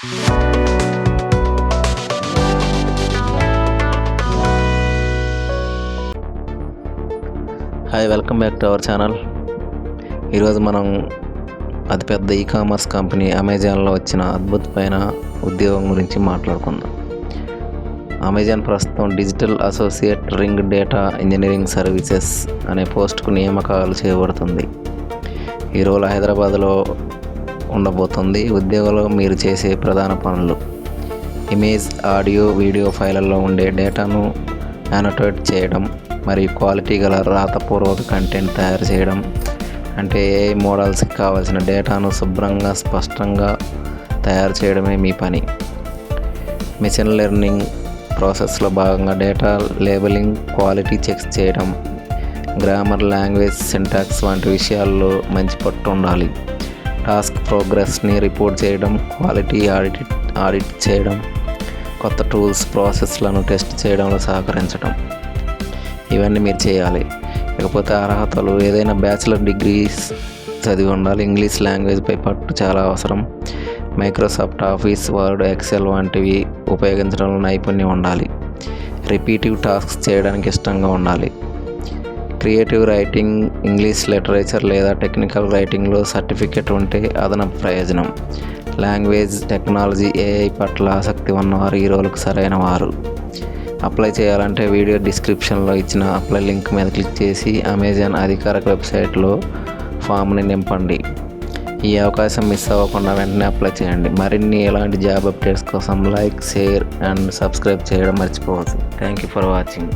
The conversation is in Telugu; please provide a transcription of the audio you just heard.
Hi, welcome back to our channel. ఈరోజు మనం అతిపెద్ద ఈకామర్స్ కంపెనీ అమెజాన్లో వచ్చిన అద్భుతమైన ఉద్యోగం గురించి మాట్లాడుకుందాం. అమెజాన్ ప్రస్తుతం digital associate ring data engineering services అనే పోస్టుకు నియామకాలు చేయబడుతుంది. ఈ రోల్ హైదరాబాద్లో ఉండబోతుంది. ఉద్యోగంలో మీరు చేసే ప్రధాన పనులు: ఇమేజ్, ఆడియో, వీడియో ఫైళ్ళల్లో ఉండే డేటాను యానోటేట్ చేయడం మరియు క్వాలిటీ గల రాతపూర్వక కంటెంట్ తయారు చేయడం. అంటే ఏఐ మోడల్స్కి కావాల్సిన డేటాను శుభ్రంగా, స్పష్టంగా తయారు చేయడమే మీ పని. మెషిన్ లెర్నింగ్ ప్రాసెస్లో భాగంగా డేటా లేబులింగ్, క్వాలిటీ చెక్స్ చేయడం, గ్రామర్, లాంగ్వేజ్, సింటాక్స్ వంటి విషయాల్లో మంచి పట్టు ఉండాలి. టాస్క్ ప్రోగ్రెస్ని రిపోర్ట్ చేయడం, క్వాలిటీ ఆడిట్ చేయడం, కొత్త టూల్స్, ప్రాసెస్లను టెస్ట్ చేయడంలో సహకరించడం, ఇవన్నీ మీరు చేయాలి. ఇకపోతే అర్హతలు: ఏదైనా బ్యాచిలర్ డిగ్రీస్ చదివి ఉండాలి. ఇంగ్లీష్ లాంగ్వేజ్పై పట్టు చాలా అవసరం. మైక్రోసాఫ్ట్ ఆఫీస్, వర్డ్, ఎక్సెల్ వంటివి ఉపయోగించడంలో నైపుణ్యం ఉండాలి. రిపీటివ్ టాస్క్స్ చేయడానికి ఇష్టంగా ఉండాలి. క్రియేటివ్ రైటింగ్, ఇంగ్లీష్ లిటరేచర్ లేదా టెక్నికల్ రైటింగ్లో సర్టిఫికెట్ ఉంటే అదనపు ప్రయోజనం. లాంగ్వేజ్, టెక్నాలజీ, ఏఐ పట్ల ఆసక్తి ఉన్నవారు ఈ రోల్కు సరైన వారు. అప్లై చేయాలంటే వీడియో డిస్క్రిప్షన్లో ఇచ్చిన అప్లై లింక్ మీద క్లిక్ చేసి అమెజాన్ అధికారిక వెబ్సైట్లో ఫామ్ని నింపండి. ఈ అవకాశం మిస్ అవ్వకుండా వెంటనే అప్లై చేయండి. మరిన్ని ఎలాంటి జాబ్ అప్డేట్స్ కోసం లైక్, షేర్ అండ్ సబ్స్క్రైబ్ చేయడం మర్చిపోవద్దు. Thank you for watching.